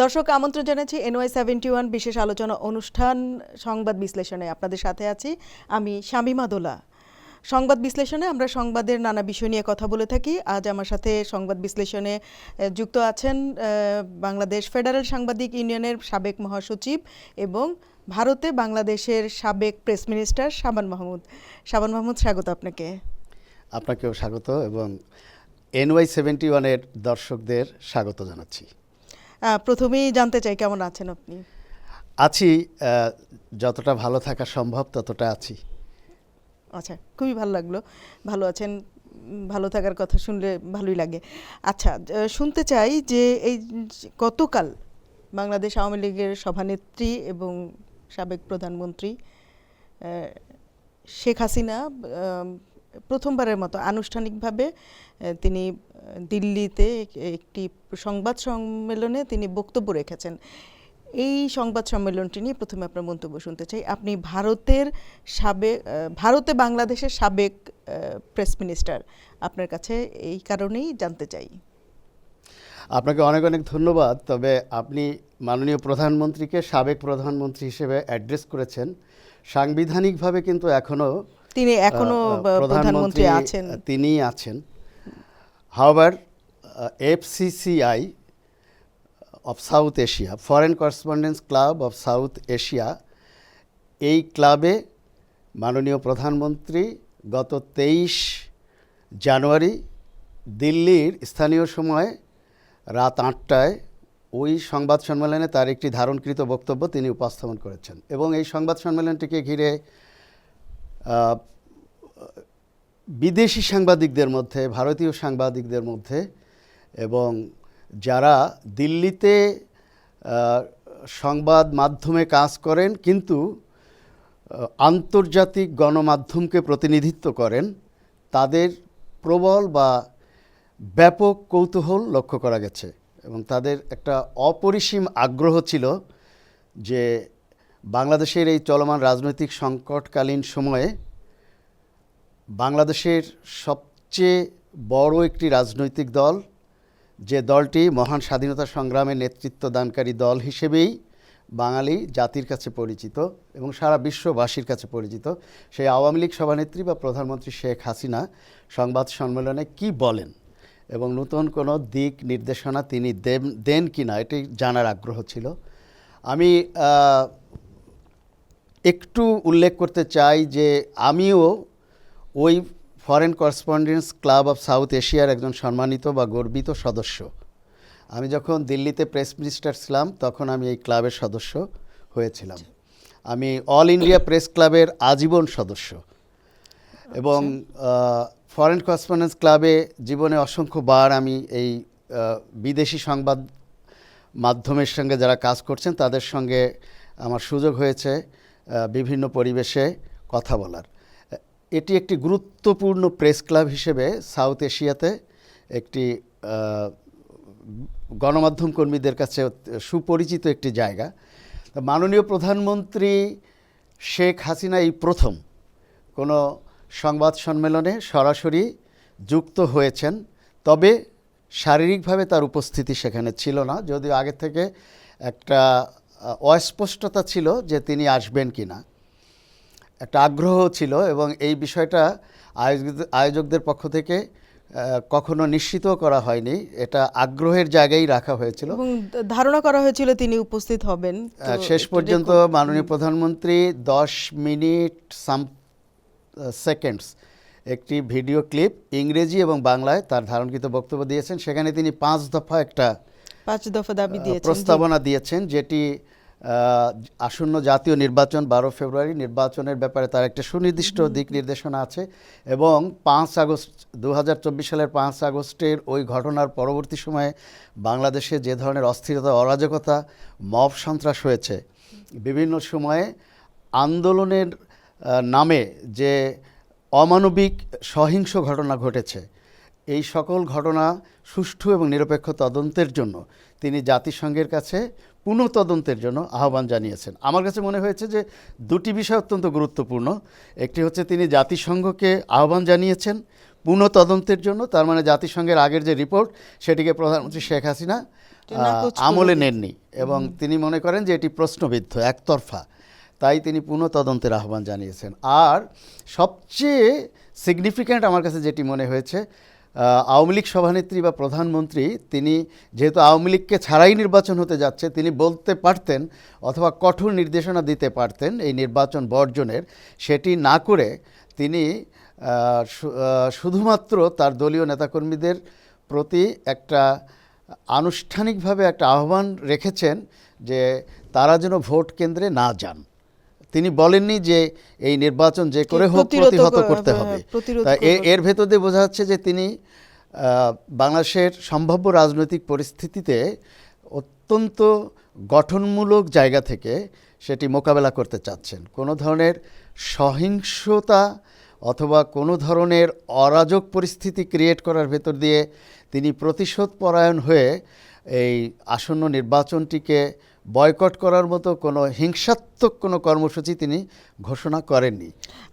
দর্শক আমন্ত্রণ জানাচ্ছি NY71 বিশেষ আলোচনা অনুষ্ঠান সংবাদ বিশ্লেষণে। আপনাদের সাথে আছি আমি শামীমা দোলা। সংবাদ বিশ্লেষণে আমরা সংবাদের নানা বিষয় নিয়ে কথা বলে থাকি। আজ আমার সাথে সংবাদ বিশ্লেষণে যুক্ত আছেন বাংলাদেশ ফেডারেল সাংবাদিক ইউনিয়নের সাবেক মহাসচিব এবং ভারতে বাংলাদেশের সাবেক প্রেস মিনিস্টার শাবান মাহমুদ। শাবান মাহমুদ, স্বাগত আপনাকে। আপনাকেও স্বাগত এবং NY71-এর দর্শকদের স্বাগত জানাচ্ছি। প্রথমেই জানতে চাই কেমন আছেন আপনি? আছি, যতটা ভালো থাকা সম্ভব ততটা আছি। আচ্ছা, খুবই ভালো লাগলো। ভালো আছেন, ভালো থাকার কথা শুনলে ভালোই লাগে। আচ্ছা, শুনতে চাই যে এই গতকাল বাংলাদেশ আওয়ামী লীগের সভানেত্রী এবং সাবেক প্রধানমন্ত্রী শেখ হাসিনা প্রথমবারের মতো আনুষ্ঠানিকভাবে তিনি দিল্লিতে একটি সংবাদ সম্মেলনে তিনি বক্তব্য রেখেছেন। এই সংবাদ সম্মেলনটি নিয়ে প্রথমে আপনার মন্তব্য শুনতে চাই। আপনি ভারতে বাংলাদেশের সাবেক প্রেস মিনিস্টার, আপনার কাছে এই কারণেই জানতে চাই। আপনাকে অনেক অনেক ধন্যবাদ। তবে আপনি মাননীয় প্রধানমন্ত্রীকে সাবেক প্রধানমন্ত্রী হিসেবে অ্যাড্রেস করেছেন। সাংবিধানিকভাবে কিন্তু তিনি এখনো প্রধানমন্ত্রী আছেন। তিনিই আছেন। হাওয়ার FCCI of south Asia, foreign correspondence club of south Asia, এই ক্লাবে মাননীয় প্রধানমন্ত্রী গত 23 জানুয়ারি দিল্লির স্থানীয় সময় রাত 8টায় ওই সংবাদ সম্মেলনে তার একটি ধারণকৃত বক্তব্য তিনি উপস্থাপন করেছেন এবং এই সংবাদ সম্মেলনটিকে ঘিরে বিদেশি সাংবাদিকদের মধ্যে, ভারতীয় সাংবাদিকদের মধ্যে এবং যারা দিল্লিতে সংবাদ মাধ্যমে কাজ করেন কিন্তু আন্তর্জাতিক গণমাধ্যমকে প্রতিনিধিত্ব করেন, তাদের প্রবল বা ব্যাপক কৌতূহল লক্ষ্য করা গেছে এবং তাদের একটা অপরিসীম আগ্রহ ছিল যে বাংলাদেশের এই চলমান রাজনৈতিক সংকটকালীন সময়ে বাংলাদেশের সবচেয়ে বড় একটি রাজনৈতিক দল, যে দলটি মহান স্বাধীনতা সংগ্রামে নেতৃত্ব দানকারী দল হিসেবেই বাঙালি জাতির কাছে পরিচিত এবং সারা বিশ্ববাসীর কাছে পরিচিত, সেই আওয়ামী লীগ সভানেত্রী বা প্রধানমন্ত্রী শেখ হাসিনা সংবাদ সম্মেলনে কি বলেন এবং নতুন কোনো দিক নির্দেশনা তিনি দেন কি না, এটি জানার আগ্রহ ছিল। আমি একটু উল্লেখ করতে চাই যে আমিও ওই foreign correspondence club of south এশিয়ার একজন সম্মানিত বা গর্বিত সদস্য। আমি যখন দিল্লিতে প্রেস মিনিস্টার ছিলাম তখন আমি এই ক্লাবের সদস্য হয়েছিলাম। আমি অল ইন্ডিয়া প্রেস ক্লাবের আজীবন সদস্য এবং ফরেন করেসপন্ডেন্স ক্লাবে জীবনে অসংখ্যবার আমি এই বিদেশি সংবাদ মাধ্যমের সঙ্গে যারা কাজ করছেন তাদের সঙ্গে আমার সুযোগ হয়েছে বিভিন্ন পরিবেশে কথা বলার। এটি একটি গুরুত্বপূর্ণ প্রেস ক্লাব হিসেবে সাউথ এশিয়াতে একটি গণমাধ্যম কর্মীদের কাছে সুপরিচিত একটি জায়গা। মাননীয় প্রধানমন্ত্রী শেখ হাসিনা এই প্রথম কোনো সংবাদ সম্মেলনে সরাসরি যুক্ত হয়েছেন, তবে শারীরিকভাবে তার উপস্থিতি সেখানে ছিল না, যদিও আগে থেকে একটা অস্পষ্টতা ছিল যে তিনি আসবেন কি না, একটা আগ্রহ ছিল এবং এই বিষয়টা আয়োজকদের পক্ষ থেকে কখনো নিশ্চিত করা হয়নি, এটা আগ্রহের জায়গায় রাখা হয়েছিল এবং ধারণা করা হয়েছিল তিনি উপস্থিত হবেন। শেষ পর্যন্ত মাননীয় প্রধানমন্ত্রী 10 মিনিট সাম সেকেন্ডস একটি ভিডিও ক্লিপ ইংরেজি এবং বাংলায় তার ধারণকৃত বক্তব্য দিয়েছেন। সেখানে তিনি 5 দফা দাবি দিয়েছেন, প্রস্তাবনা দিয়েছেন, যেটি আসন্ন জাতীয় নির্বাচন 12 ফেব্রুয়ারি নির্বাচনের ব্যাপারে তার একটা সুনির্দিষ্ট দিক নির্দেশনা আছে এবং 5 আগস্ট 2024 সালের 5 আগস্টের ওই ঘটনার পরবর্তী সময়ে বাংলাদেশে যে ধরনের অস্থিরতা, অরাজকতা, মব সন্ত্রাস হয়েছে, বিভিন্ন সময়ে আন্দোলনের নামে যে অমানবিক সহিংস ঘটনা ঘটেছে, এই সকল ঘটনা সুষ্ঠু এবং নিরপেক্ষ তদন্তের জন্য তিনি জাতিসংঘের কাছে পুনঃ তদন্তের জন্য আহ্বান জানিয়েছেন। আমার কাছে মনে হয়েছে যে দুটি বিষয় অত্যন্ত গুরুত্বপূর্ণ। একটি হচ্ছে তিনি জাতিসংঘকে আহ্বান জানিয়েছেন পুনঃতদন্তের জন্য, তার মানে জাতিসংঘের আগের যে রিপোর্ট সেটিকে প্রধানমন্ত্রী শেখ হাসিনা নাকচ করে আমলে দিয়েছে। নেননি এবং তিনি মনে করেন যে এটি প্রশ্নবিদ্ধ, একতরফা, তাই তিনি পুনঃতদন্তের আহ্বান জানিয়েছেন। আর সবচেয়ে সিগনিফিক্যান্ট আমার কাছে যেটি মনে হয়েছে, আওয়ামী লীগ সভানেত্রী বা প্রধানমন্ত্রী তিনি যেহেতু আওয়ামী লীগকে ছাড়াই নির্বাচন হতে যাচ্ছে, তিনি বলতে পারতেন অথবা কঠোর নির্দেশনা দিতে পারতেন এই নির্বাচন বর্জনের, সেটি না করে তিনি শুধুমাত্র তার দলীয় নেতাকর্মীদের প্রতি একটা আনুষ্ঠানিকভাবে একটা আহ্বান রেখেছেন যে তারা যেন ভোট কেন্দ্রে না যান। তিনি বলেননি যে এই নির্বাচন যে করে হোক প্রতিহত করতে হবে। তা এর ভেতর দিয়ে বোঝা যাচ্ছে যে তিনি বাংলাদেশের সম্ভাব্য রাজনৈতিক পরিস্থিতিতে অত্যন্ত গঠনমূলক জায়গা থেকে সেটি মোকাবেলা করতে চাচ্ছেন। কোনো ধরনের সহিংসতা অথবা কোনো ধরনের অরাজক পরিস্থিতি ক্রিয়েট করার ভেতর দিয়ে তিনি প্রতিশোধ পরায়ণ হয়ে এই আসন্ন নির্বাচনটিকে বয়কট করার মতো কোনো হিংসাত্মক কোনো কর্মসূচি তিনি ঘোষণা করেননি।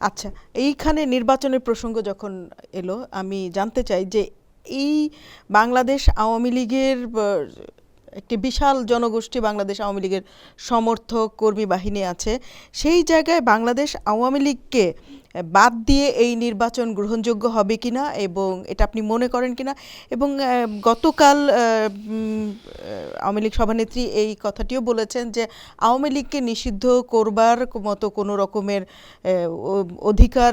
আচ্ছা, এইখানে নির্বাচনের প্রসঙ্গ যখন এলো, আমি জানতে চাই যে এই বাংলাদেশ আওয়ামী লীগের একটি বিশাল জনগোষ্ঠী বাংলাদেশ আওয়ামী লীগের সমর্থক কর্মী বাহিনী আছে, সেই জায়গায় বাংলাদেশ আওয়ামী লীগকে বাদ দিয়ে এই নির্বাচন গ্রহণযোগ্য হবে কিনা এবং এটা আপনি মনে করেন কিনা, এবং গতকাল আওয়ামী লীগ সভানেত্রী এই কথাটিও বলেছেন যে আওয়ামী লীগকে নিষিদ্ধ করবার মতো কোনো রকমের অধিকার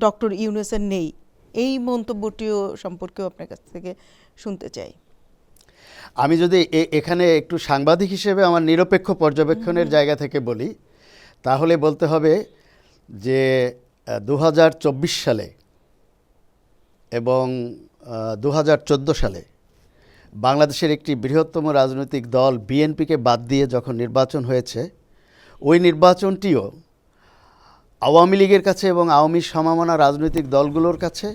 ডক্টর ইউনূসের নেই। এই মন্তব্যটিও সম্পর্কেও আপনার কাছ থেকে শুনতে চাই। আমি যদি এখানে একটু সাংবাদিক হিসেবে আমার নিরপেক্ষ পর্যবেক্ষণের জায়গা থেকে বলি, তাহলে বলতে হবে যে 2024 সালে এবং 2014 সালে বাংলাদেশের একটি বৃহত্তম রাজনৈতিক দল বিএনপিকে বাদ দিয়ে যখন নির্বাচন হয়েছে, ওই নির্বাচনটিও আওয়ামী লীগের কাছে এবং আওয়ামী সমমনা রাজনৈতিক দলগুলোর কাছে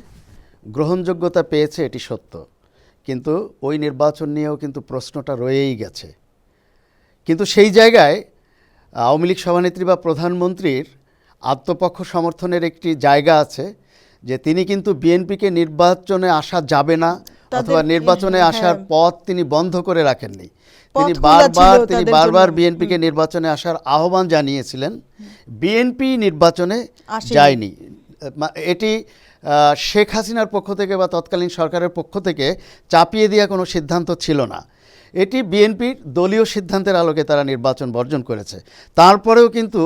গ্রহণযোগ্যতা পেয়েছে, এটি সত্য। কিন্তু ওই নির্বাচন নিয়েও কিন্তু প্রশ্নটা রয়েই গেছে। কিন্তু সেই জায়গায় আওয়ামী লীগ সভানেত্রী বা প্রধানমন্ত্রীর আত্মপক্ষ সমর্থনের একটি জায়গা আছে যে তিনি কিন্তু বিএনপিকে নির্বাচনে আসা যাবে না অথবা নির্বাচনে আসার পথ তিনি বন্ধ করে রাখেননি। তিনি বারবার বিএনপিকে নির্বাচনে আসার আহ্বান জানিয়েছিলেন। বিএনপি নির্বাচনে যায়নি। এটি শেখ হাসিনার পক্ষ থেকে বা তৎকালীন সরকারের পক্ষ থেকে চাপিয়ে দেওয়া কোনো সিদ্ধান্ত ছিল না। এটি বিএনপির দলীয় সিদ্ধান্তের আলোকে তারা নির্বাচন বর্জন করেছে। তারপরেও কিন্তু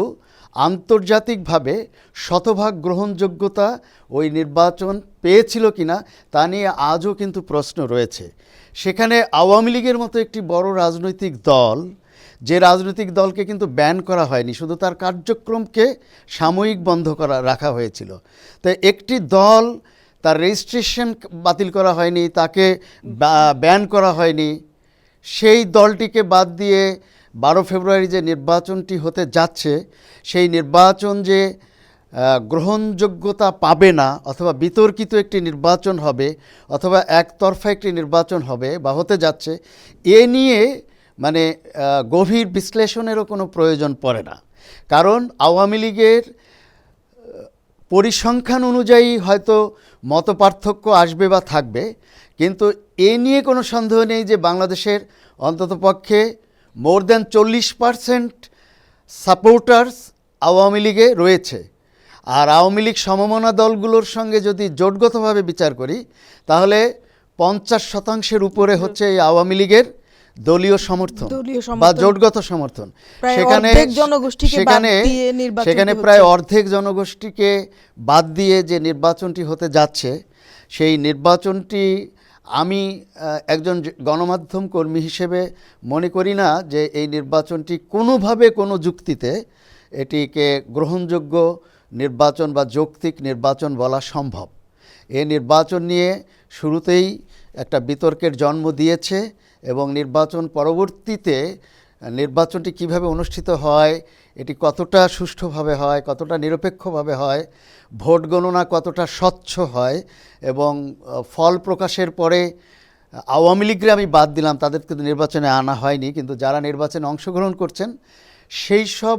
আন্তর্জাতিকভাবে শতভাগ গ্রহণযোগ্যতা ওই নির্বাচন পেয়েছিল কিনা তা নিয়ে আজও কিন্তু প্রশ্ন রয়েছে। সেখানে আওয়ামী লীগের মতো একটি বড় রাজনৈতিক দল, যে রাজনৈতিক দলকে কিন্তু ব্যান করা হয়নি, শুধু তার কার্যক্রমকে সাময়িক বন্ধ রাখা হয়েছিল। তাই একটি দল, তার রেজিস্ট্রেশন বাতিল করা হয়নি, তাকে ব্যান করা হয়নি, সেই দলটিকে বাদ দিয়ে 12 ফেব্রুয়ারি যে নির্বাচনটি হতে যাচ্ছে, সেই নির্বাচন যে গ্রহণযোগ্যতা পাবে না অথবা বিতর্কিত একটি নির্বাচন হবে অথবা একতরফা একটি নির্বাচন হবে বা হতে যাচ্ছে, এ নিয়ে মানে গভীর বিশ্লেষণেরও কোনো প্রয়োজন পড়ে না। কারণ আওয়ামী লীগের পরিসংখ্যান অনুযায়ী হয়তো মতপার্থক্য আসবে বা থাকবে, কিন্তু এ নিয়ে কোনো সন্দেহ নেই যে বাংলাদেশের অন্ততপক্ষে মোর দ্যান 40% সাপোর্টার্স আওয়ামী লীগে রয়েছে। আর আওয়ামী লীগ সমমনা দলগুলোর সঙ্গে যদি জোটগতভাবে বিচার করি, তাহলে 50% উপরে হচ্ছে এই আওয়ামী লীগের দলীয় সমর্থন বা জোটগত সমর্থন। সেখানে প্রায় অর্ধেক জনগোষ্ঠীকে বাদ দিয়ে যে নির্বাচনটি হতে যাচ্ছে, সেই নির্বাচনটি আমি একজন গণমাধ্যম কর্মী হিসেবে মনে করি না যে এই নির্বাচনটি কোনোভাবে কোনো যুক্তিতে এটিকে গ্রহণযোগ্য নির্বাচন বা যৌক্তিক নির্বাচন বলা সম্ভব। এই নির্বাচন নিয়ে শুরুতেই একটা বিতর্কের জন্ম দিয়েছে এবং নির্বাচন পরবর্তীতে নির্বাচনটি কিভাবে অনুষ্ঠিত হয়, এটি কতটা সুষ্ঠুভাবে হয়, কতটা নিরপেক্ষভাবে হয়, ভোট গণনা কতটা স্বচ্ছ হয় এবং ফল প্রকাশের পরে আওয়ামী লীগকে আমি বাদ দিলাম, তাদেরকে নির্বাচনে আনা হয়নি, কিন্তু যারা নির্বাচনে অংশগ্রহণ করছেন সেই সব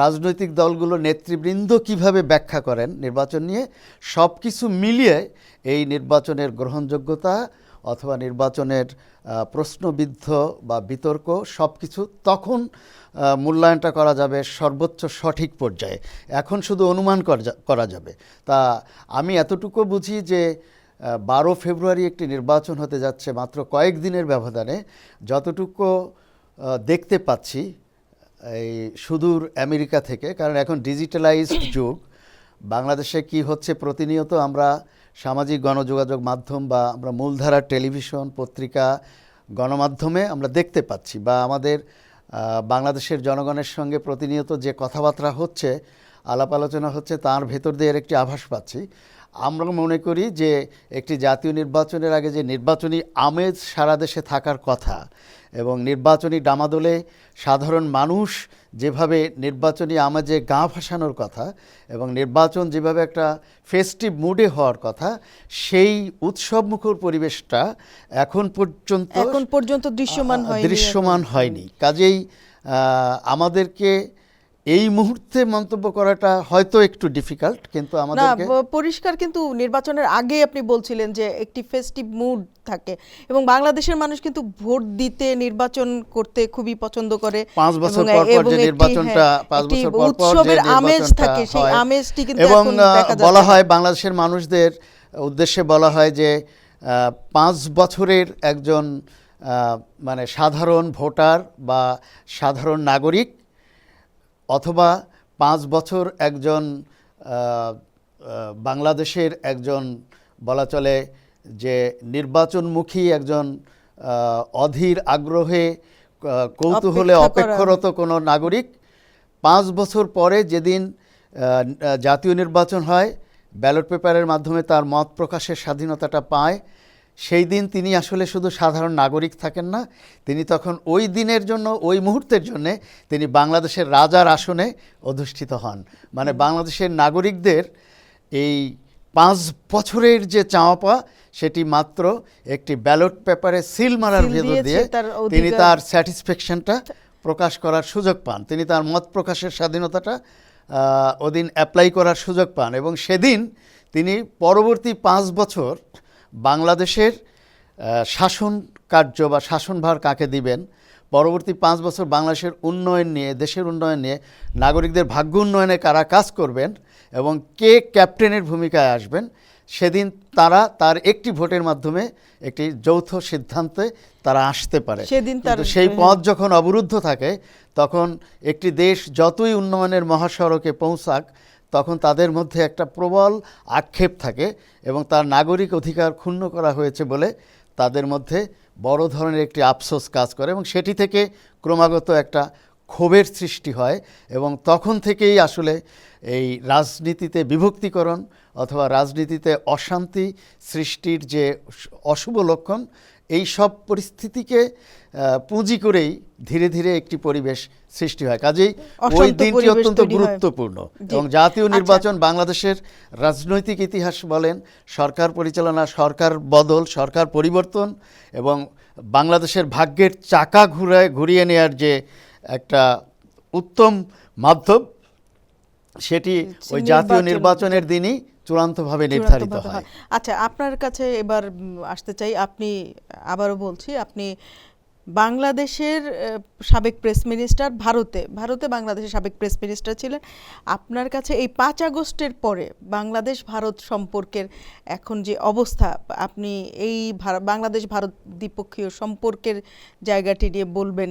রাজনৈতিক দলগুলো নেতৃবৃন্দ কিভাবে ব্যাখ্যা করেন নির্বাচন নিয়ে, সব কিছু মিলিয়ে এই নির্বাচনের গ্রহণযোগ্যতা অথবা নির্বাচনের প্রশ্নবিদ্ধ বা বিতর্ক সব কিছু তখন মূল্যায়নটা করা যাবে সর্বোচ্চ সঠিক পর্যায়ে। এখন শুধু অনুমান করা যাবে। তা আমি এতটুকু বুঝি যে 12 ফেব্রুয়ারি একটি নির্বাচন হতে যাচ্ছে মাত্র কয়েকদিনের ব্যবধানে। যতটুকু দেখতে পাচ্ছি এই সুদূর আমেরিকা থেকে, কারণ এখন ডিজিটালাইজড যুগ, বাংলাদেশে কি হচ্ছে প্রতিনিয়ত আমরা সামাজিক গণযোগাযোগ মাধ্যম বা আমরা মূলধারার টেলিভিশন, পত্রিকা, গণমাধ্যমে আমরা দেখতে পাচ্ছি, বা আমাদের বাংলাদেশের জনগণের সঙ্গে প্রতিনিয়ত যে কথাবার্তা হচ্ছে, আলাপ আলোচনা হচ্ছে, তার ভেতর দিয়ে একটি আভাস পাচ্ছি। আমরা মনে করি যে একটি জাতীয় নির্বাচনের আগে যে নির্বাচনী আমেজ সারা দেশে থাকার কথা এবং নির্বাচনী ডামাদোলে সাধারণ মানুষ যেভাবে নির্বাচনী আমেজে গা ভাসানোর কথা এবং নির্বাচন যেভাবে একটা ফেস্টিভ মুডে হওয়ার কথা, সেই উৎসবমুখর পরিবেশটা এখন পর্যন্ত দৃশ্যমান হয়নি। কাজেই আমাদেরকে এই মুহূর্তে মন্তব্য করাটা হয়তো একটু ডিফিকাল্ট, কিন্তু আমাদেরকে পরিষ্কার, কিন্তু নির্বাচনের আগে আপনি বলছিলেন যে একটি ফেস্টিভ মুড থাকে এবং বাংলাদেশের মানুষ কিন্তু ভোট দিতে, নির্বাচন করতে খুবই পছন্দ করে। 5 বছর পর পর যে নির্বাচনটা, 5 বছর পর পর যে আমেজ থাকে, সেই আমেজটি কিন্তু এবং এখন দেখা যাচ্ছে। বলা হয় বাংলাদেশের মানুষদের উদ্দেশ্যে বলা হয় যে 5 বছরের একজন মানে সাধারণ ভোটার বা সাধারণ নাগরিক, অথবা 5 বছর একজন বাংলাদেশের একজন বলা চলে যে নির্বাচনমুখী একজন অধীর আগ্রহে কৌতূহলে অপেক্ষারত কোনো নাগরিক 5 বছর পরে যেদিন জাতীয় নির্বাচন হয়, ব্যালট পেপারের মাধ্যমে তার মত প্রকাশের স্বাধীনতাটা পায়, সেই দিন তিনি আসলে শুধু সাধারণ নাগরিক থাকেন না, তিনি তখন ওই দিনের জন্য, ওই মুহূর্তের জন্য তিনি বাংলাদেশের রাজার আসনে অধিষ্ঠিত হন। মানে বাংলাদেশের নাগরিকদের এই 5 বছরের যে চাওয়া পাওয়া, সেটি মাত্র একটি ব্যালট পেপারে সিল মারার ভেতর দিয়ে তিনি তার স্যাটিসফ্যাকশনটা প্রকাশ করার সুযোগ পান, তিনি তার মত প্রকাশের স্বাধীনতাটা ওদিন অ্যাপ্লাই করার সুযোগ পান। এবং সেদিন তিনি পরবর্তী 5 বছর বাংলাদেশের শাসন কার্য বা শাসনভার কাকে দিবেন, পরবর্তী 5 বছর বাংলাদেশের উন্নয়ন নিয়ে, দেশের উন্নয়ন নিয়ে, নাগরিকদের ভাগ্য উন্নয়নে কারা কাজ করবেন এবং কে ক্যাপ্টেনের ভূমিকায় আসবেন, সেদিন তার একটি ভোটের মাধ্যমে একটি যৌথ সিদ্ধান্তে তারা আসতে পারে। কিন্তু সেই পথ যখন অবরুদ্ধ থাকে, তখন একটি দেশ যতই উন্নয়নের মহাসড়কে পৌঁছাক, তখন তাদের মধ্যে একটা প্রবল আক্ষেপ থাকে এবং তার নাগরিক অধিকার ক্ষুণ্ণ করা হয়েছে বলে তাদের মধ্যে বড় ধরনের একটি আফসোস কাজ করে এবং সেটি থেকে ক্রমাগত একটা ক্ষোভের সৃষ্টি হয়। এবং তখন থেকেই আসলে এই রাজনীতিতে বিভক্তিকরণ অথবা রাজনীতিতে অশান্তি সৃষ্টির যে অশুভ লক্ষণ, এই সব পরিস্থিতিকে পুঁজি করেই ধীরে ধীরে একটি পরিবেশ সৃষ্টি হয়। কাজেই ওই দিনটি অত্যন্ত গুরুত্বপূর্ণ এবং জাতীয় নির্বাচন বাংলাদেশের রাজনৈতিক ইতিহাস বলেন, সরকার পরিচালনা, সরকার বদল, সরকার পরিবর্তন এবং বাংলাদেশের ভাগ্যের চাকা ঘুরিয়ে নেওয়ার যে একটা উত্তম মাধ্যম, সেটি ওই জাতীয় নির্বাচনের দিনই চূড়ান্তভাবে নির্ধারিত হয়। আচ্ছা, আপনার কাছে এবার আসতে চাই। আপনি, আবারও বলছি, আপনি বাংলাদেশের সাবেক প্রেস মিনিস্টার, ভারতে বাংলাদেশের সাবেক প্রেস মিনিস্টার ছিলেন। আপনার কাছে এই 5 আগস্টের পরে বাংলাদেশ ভারত সম্পর্কের এখন যে অবস্থা, আপনি এই বাংলাদেশ ভারত দ্বিপক্ষীয় সম্পর্কের জায়গাটি নিয়ে বলবেন।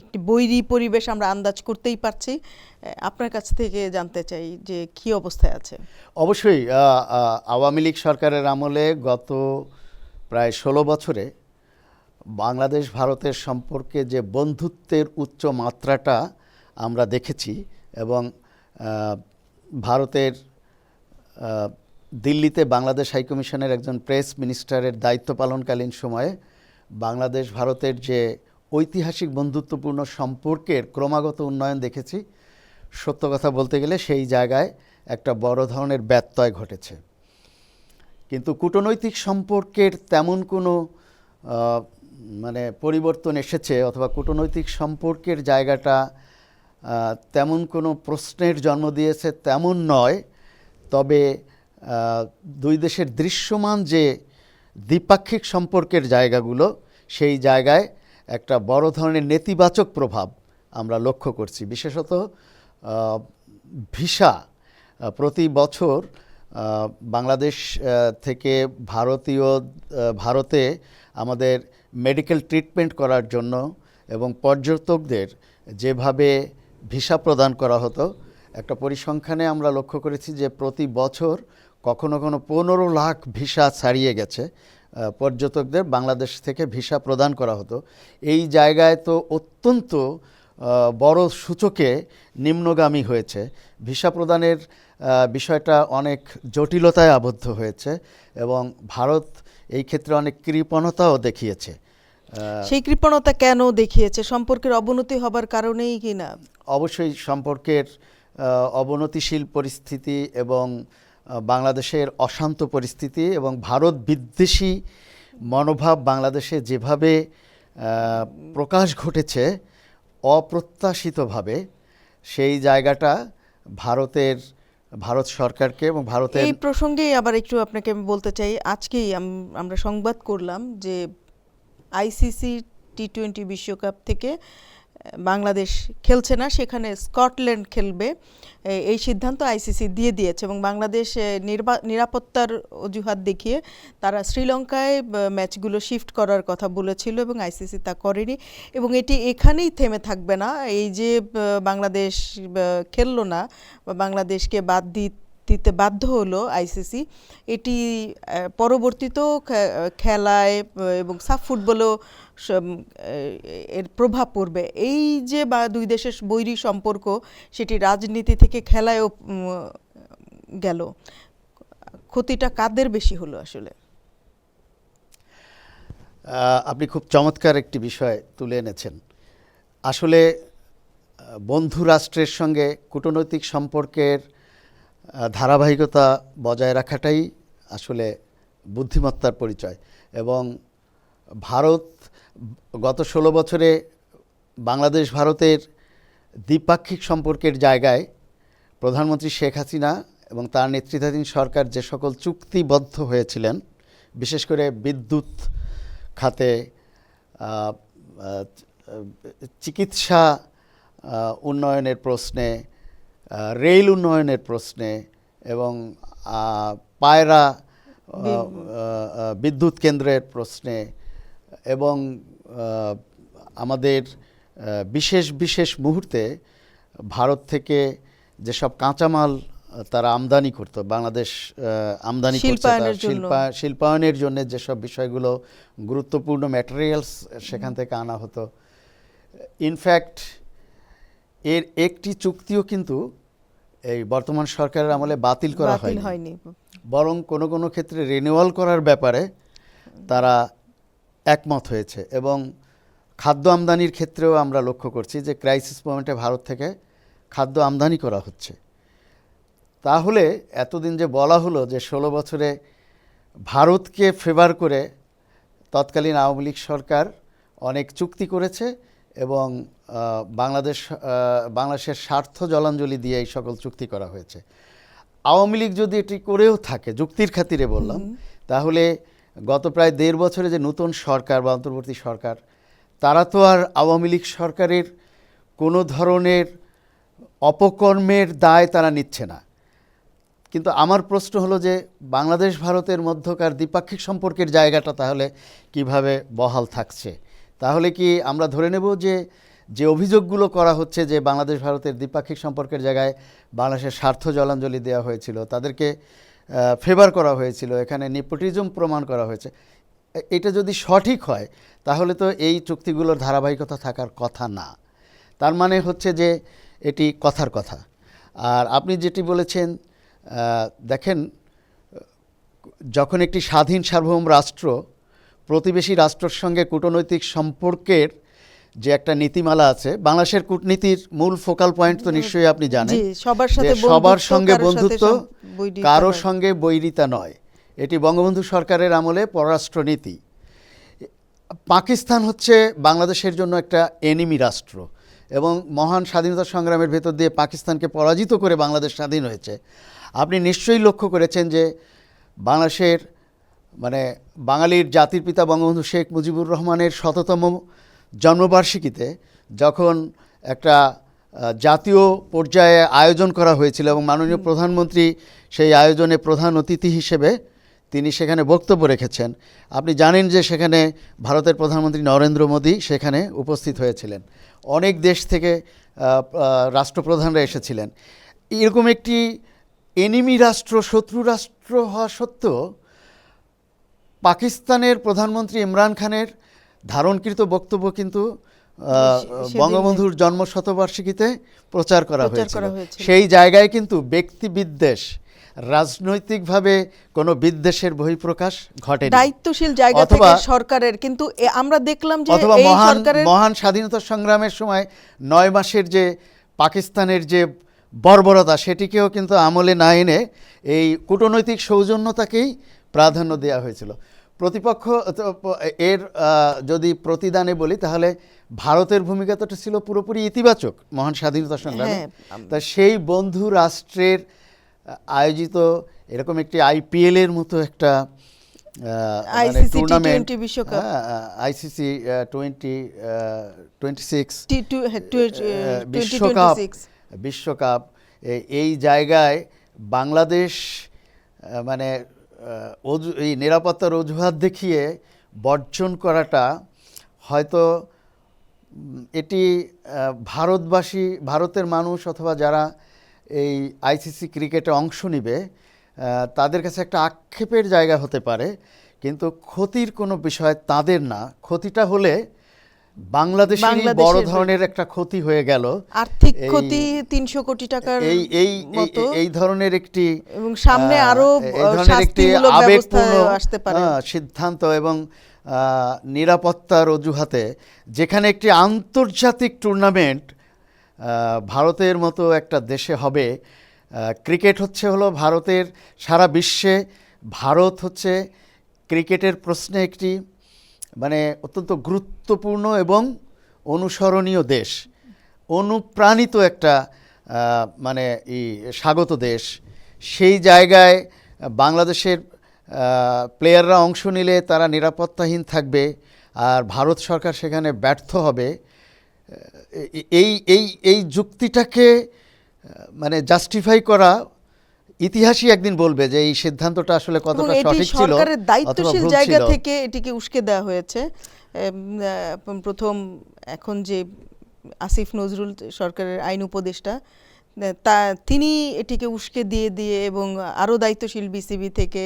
একটি বৈরী পরিবেশ আমরা আন্দাজ করতেই পারছি। আপনার কাছ থেকে জানতে চাই যে কি অবস্থায় আছে। অবশ্যই আওয়ামী লীগ সরকারের আমলে গত প্রায় 16 বছরে বাংলাদেশ ভারতের সম্পর্কে যে বন্ধুত্বের উচ্চ মাত্রাটা আমরা দেখেছি এবং ভারতের দিল্লিতে বাংলাদেশ হাইকমিশনের একজন প্রেস মিনিস্টারের দায়িত্ব পালনকালীন সময়ে বাংলাদেশ ভারতের যে ঐতিহাসিক বন্ধুত্বপূর্ণ সম্পর্কের ক্রমাগত উন্নয়ন দেখেছি, সত্য কথা বলতে গেলে সেই জায়গায় একটা বড় ধরনের ব্যত্যয় ঘটেছে। কিন্তু কূটনৈতিক সম্পর্কের তেমন কোনো মানে পরিবর্তন এসেছে অথবা কূটনৈতিক সম্পর্কের জায়গাটা তেমন কোনো প্রশ্নের জন্ম দিয়েছে তেমন নয়, তবে দুই দেশের দৃশ্যমান যে দ্বিপাক্ষিক সম্পর্কের জায়গাগুলো, সেই জায়গায় একটা বড় ধরনের নেতিবাচক প্রভাব আমরা লক্ষ্য করছি। বিশেষত ভিসা, প্রতি বছর বাংলাদেশ থেকে ভারতে আমাদের মেডিকেল ট্রিটমেন্ট করার জন্য এবং পর্যটকদের যেভাবে ভিসা প্রদান করা হতো, একটা পরিসংখ্যানে আমরা লক্ষ্য করেছি যে প্রতি বছর কখনো 15 লাখ ভিসা ছাড়িয়ে গেছে পর্যটকদের বাংলাদেশ থেকে ভিসা প্রদান করা হতো। এই জায়গায় তো অত্যন্ত বড় সূচকে নিম্নগামী হয়েছে। ভিসা প্রদানের বিষয়টা অনেক জটিলতায় আবদ্ধ হয়েছে এবং ভারত এই ক্ষেত্রে অনেক কৃপণতাও দেখিয়েছে। সেই কৃপণতা কেন দেখিয়েছে? সম্পর্কের অবনতি হবার কারণেই কি না? অবশ্যই সম্পর্কের অবনতিশীল পরিস্থিতি এবং বাংলাদেশের অশান্ত পরিস্থিতি এবং ভারত বিদ্বেষী মনোভাব বাংলাদেশে যেভাবে প্রকাশ ঘটেছে অপ্রত্যাশিতভাবে, সেই জায়গাটা ভারত সরকারকে এবং ভারতের... এই প্রসঙ্গেই আবার একটু আপনাকে আমি বলতে চাই, আজকেই আমরা সংবাদ করলাম যে আইসিসি টি-20 বিশ্বকাপ থেকে বাংলাদেশ খেলছে না, সেখানে স্কটল্যান্ড খেলবে। এই সিদ্ধান্ত আইসিসি দিয়ে দিয়েছে এবং বাংলাদেশ নিরাপত্তার অজুহাত দেখিয়ে তারা শ্রীলঙ্কায় ম্যাচগুলো শিফট করার কথা বলেছিল এবং আইসিসি তা করেনি। এবং এটি এখানেই থেমে থাকবে না। এই যে বাংলাদেশ খেললো না বা বাংলাদেশকে বাদ দিতে বাধ্য হলো আইসিসি, এটি পরবর্তীতেও খেলায় এবং সাফ ফুটবলও এর প্রভাব পড়বে। এই যে দুই দেশের বৈরী সম্পর্ক, সেটি রাজনীতি থেকে খেলায়ও গেল। ক্ষতিটা কাদের বেশি হলো আসলে? আপনি খুব চমৎকার একটি বিষয় তুলে এনেছেন। আসলে বন্ধু রাষ্ট্রের সঙ্গে কূটনৈতিক সম্পর্কের ধারাবাহিকতা বজায় রাখাটাই আসলে বুদ্ধিমত্তার পরিচয়। এবং ভারত গত 16 বছরে বাংলাদেশ ভারতের দ্বিপাক্ষিক সম্পর্কের জায়গায় প্রধানমন্ত্রী শেখ হাসিনা এবং তার নেতৃত্বাধীন সরকার যে সকল চুক্তিবদ্ধ হয়েছিলেন, বিশেষ করে বিদ্যুৎ খাতে, চিকিৎসা উন্নয়নের প্রশ্নে, রেল উন্নয়নের প্রশ্নে এবং পায়রা বিদ্যুৎ কেন্দ্রের প্রশ্নে এবং আমাদের বিশেষ মুহূর্তে ভারত থেকে যেসব কাঁচামাল তারা আমদানি করত, বাংলাদেশ আমদানি করছে শিল্পায়নের জন্য যেসব বিষয়গুলো গুরুত্বপূর্ণ ম্যাটেরিয়ালস সেখান থেকে আনা হতো। ইনফ্যাক্ট এর একটি চুক্তিও কিন্তু এই বর্তমান সরকারের আমলে বাতিল করা হয়নি, বরং কোনো ক্ষেত্রে রিনিউয়াল করার ব্যাপারে তারা একমত হয়েছে। এবং খাদ্য আমদানির ক্ষেত্রেও আমরা লক্ষ্য করছি যে ক্রাইসিস মোমেন্টে ভারত থেকে খাদ্য আমদানি করা হচ্ছে। তাহলে এতদিন যে বলা হলো যে 16 বছরে ভারতকে ফেভার করে তৎকালীন আওয়ামী লীগ সরকার অনেক চুক্তি করেছে এবং বাংলাদেশের স্বার্থ জলাঞ্জলি দিয়ে এই সকল চুক্তি করা হয়েছে। আওয়ামী লীগ যদি এটি করেও থাকে, যুক্তির খাতিরে বললাম, তাহলে গত প্রায় 1.5 বছরে যে নতুন সরকার বা অন্তর্বর্তী সরকার, তারা তো আর আওয়ামী লীগ সরকারের কোনো ধরনের অপকর্মের দায় তারা নিচ্ছে না। কিন্তু আমার প্রশ্ন হলো যে বাংলাদেশ ভারতের মধ্যকার দ্বিপাক্ষিক সম্পর্কের জায়গাটা তাহলে কিভাবে বহাল থাকছে? তাহলে কি আমরা ধরে নেব যে অভিযোগগুলো করা হচ্ছে যে বাংলাদেশ ভারতের দ্বিপাক্ষিক সম্পর্কের জায়গায় বাংলাদেশের স্বার্থ জলাঞ্জলি দেওয়া হয়েছিল, তাদেরকে ফেভার করা হয়েছিল, এখানে নেপোটিজম প্রমাণ করা হয়েছে, এটা যদি সঠিক হয় তাহলে তো এই চুক্তিগুলোর ধারাবাহিকতা থাকার কথা না। তার মানে হচ্ছে যে এটি কথার কথা। আর আপনি যেটি বলেছেন, দেখেন, যখন একটি স্বাধীন সার্বভৌম রাষ্ট্র প্রতিবেশী রাষ্ট্রের সঙ্গে কূটনৈতিক সম্পর্কের যে একটা নীতিমালা আছে, বাংলাদেশের কূটনীতির মূল ফোকাল পয়েন্ট তো নিশ্চয়ই আপনি জানেন, সবার সঙ্গে বন্ধুত্ব, কারো সঙ্গে বৈরিতা নয়। এটি বঙ্গবন্ধু সরকারের আমলে পররাষ্ট্রনীতি। পাকিস্তান হচ্ছে বাংলাদেশের জন্য একটা এনিমি রাষ্ট্র এবং মহান স্বাধীনতা সংগ্রামের ভেতর দিয়ে পাকিস্তানকে পরাজিত করে বাংলাদেশ স্বাধীন হয়েছে, আপনি নিশ্চয়ই লক্ষ্য করেছেন যে বাংলাদেশের মানে বাঙালির জাতির পিতা বঙ্গবন্ধু শেখ মুজিবুর রহমানের ১০০তম জন্মবার্ষিকীতে যখন একটা জাতীয় পর্যায়ে আয়োজন করা হয়েছিল এবং মাননীয় প্রধানমন্ত্রী সেই আয়োজনে প্রধান অতিথি হিসেবে তিনি সেখানে বক্তব্য রেখেছেন। আপনি জানেন যে সেখানে ভারতের প্রধানমন্ত্রী নরেন্দ্র মোদী সেখানে উপস্থিত হয়েছিলেন, অনেক দেশ থেকে রাষ্ট্রপ্রধানরা এসেছিলেন। এরকম একটি এনিমি রাষ্ট্র, শত্রু রাষ্ট্র হওয়া সত্ত্বেও পাকিস্তানের প্রধানমন্ত্রী ইমরান খানের ধারণকৃত বক্তব্য কিন্তু বঙ্গবন্ধুর জন্ম শতবার্ষিকীতে প্রচার করা হয়েছিল। সেই জায়গায় কিন্তু ব্যক্তিবিদ্বেষ, রাজনৈতিকভাবে কোনো বিদ্বেষের বহিঃপ্রকাশ ঘটেনি, দায়িত্বশীল জায়গা থেকে সরকারের। কিন্তু আমরা দেখলাম যে এই সরকারের মহান স্বাধীনতা সংগ্রামের সময় ৯ মাসের যে পাকিস্তানের যে বর্বরতা, সেটিকেও কিন্তু আমলে না এনে এই কূটনৈতিক সৌজন্যতাকেই প্রাধান্য দেওয়া হয়েছিল। প্রতিপক্ষ এর যদি প্রতিদানে বলি তাহলে ভারতের ভূমিকাটা ছিল পুরোপুরি ইতিবাচক মহান স্বাধীনতা সংগ্রামে। তা সেই বন্ধু রাষ্ট্রের আয়োজিত এরকম একটি IPL এর মতো একটা টুর্নামেন্ট, ICC 2026 বিশ্বকাপ, এই জায়গায় বাংলাদেশ মানে এই নিরাপত্তার অজুহাত দেখিয়ে বর্জন করাটা হয়তো এটি ভারতবাসী, ভারতের মানুষ অথবা যারা এই ICC ক্রিকেটে অংশ নেবে তাদের কাছে একটা আক্ষেপের জায়গা হতে পারে, কিন্তু ক্ষতির কোনো বিষয় তাদের না। ক্ষতিটা হলে বাংলাদেশের বড় ধরনের একটা ক্ষতি হয়ে গেল, আর্থিক ক্ষতি 300 কোটি টাকার মতো। এই ধরনের একটি এবং সামনে আরো শাস্তিমূলক ব্যবস্থা আসতে পারে সিদ্ধান্ত এবং নিরাপত্তার অজুহাতে, যেখানে একটি আন্তর্জাতিক টুর্নামেন্ট ভারতের মতো একটা দেশে হবে। ক্রিকেট হলো ভারতের, সারা বিশ্বে ভারত হচ্ছে ক্রিকেটের প্রশ্নে একটি মানে অত্যন্ত গুরুত্বপূর্ণ এবং অনুসরণীয় দেশ, অনুপ্রাণিত একটা মানে স্বাগত দেশ। সেই জায়গায় বাংলাদেশের প্লেয়াররা অংশ নিলে তারা নিরাপত্তাহীন থাকবে আর ভারত সরকার সেখানে ব্যর্থ হবে। এই যুক্তিটাকে মানে জাস্টিফাই করা ইতিহাসই একদিন বলবে যে এই সিদ্ধান্তটা আসলে কতটা সঠিক ছিল। সরকারের দায়িত্বশীল জায়গা থেকে এটিকে উস্কে দেওয়া হয়েছে। প্রথম এখন যে আসিফ নজরুল সরকারের আইন উপদেষ্টা, তিনি এটিকে উস্কে দিয়ে এবং আরও দায়িত্বশীল BCB থেকে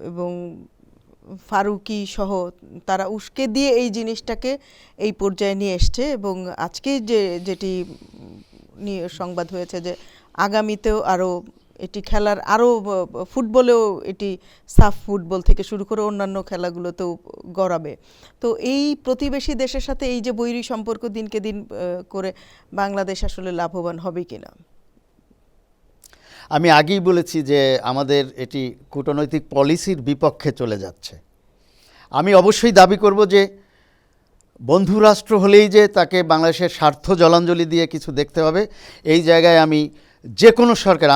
এবং ফারুকি সহ তারা উস্কে দিয়ে এই জিনিসটাকে এই পর্যায়ে নিয়ে এসছে। এবং আজকে যেটি নিয়ে সংবাদ হয়েছে যে আগামীতেও আরও এটি খেলার আরও ফুটবলেও এটি সাফ ফুটবল থেকে শুরু করে অন্যান্য খেলাগুলোতেও গড়াবে। তো এই প্রতিবেশী দেশের সাথে এই যে বৈরী সম্পর্ক দিনকে দিন করে বাংলাদেশ আসলে লাভবান হবে কিনা? আমি আগেই বলেছি যে আমাদের এটি কূটনৈতিক পলিসির বিপক্ষে চলে যাচ্ছে। আমি অবশ্যই দাবি করব যে বন্ধু রাষ্ট্র হলেই যে তাকে বাংলাদেশের স্বার্থ জলাঞ্জলি দিয়ে কিছু দেখতে হবে, এই জায়গায় আমি যে কোনো সরকার,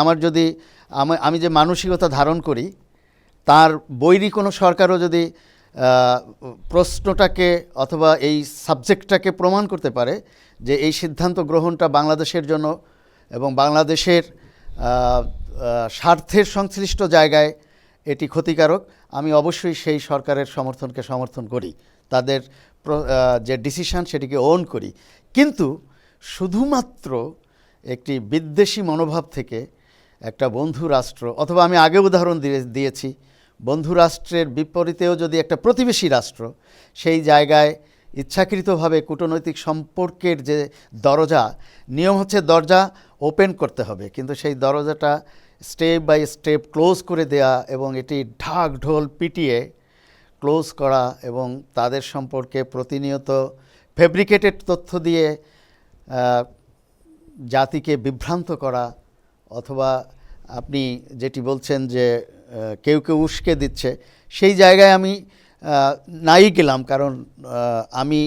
আমি যে মানসিকতা ধারণ করি, তার বৈরী কোনো সরকারও যদি প্রশ্নটাকে অথবা এই সাবজেক্টটাকে প্রমাণ করতে পারে যে এই সিদ্ধান্ত গ্রহণটা বাংলাদেশের জন্য এবং বাংলাদেশের স্বার্থের সংশ্লিষ্ট জায়গায় এটি ক্ষতিকারক, আমি অবশ্যই সেই সরকারের সমর্থন করি, তাদের যে ডিসিশন সেটিকে ওন করি। কিন্তু শুধুমাত্র একটি বিদ্বেষী মনোভাব থেকে একটা বন্ধু রাষ্ট্র, অথবা আমি আগে উদাহরণ দিয়েছি, বন্ধু রাষ্ট্রের বিপরীতেও যদি একটা প্রতিবেশী রাষ্ট্র সেই জায়গায় ইচ্ছাকৃতভাবে কূটনৈতিক সম্পর্কের যে দরজা, নিয়ম হচ্ছে দরজা ওপেন করতে হবে, কিন্তু সেই দরজাটা স্টেপ বাই স্টেপ ক্লোজ করে দেয়া এবং এটি ঢাক ঢোল পিটিয়ে ক্লোজ করা এবং তাদের সম্পর্কে প্রতিনিয়ত ফেব্রিকেটেড তথ্য দিয়ে জাতিকে বিভ্রান্ত করা, অথবা আপনি যেটি বলছেন যে কেউ উস্কে দিচ্ছে, সেই জায়গায় আমি নাই গেলাম। কারণ আমি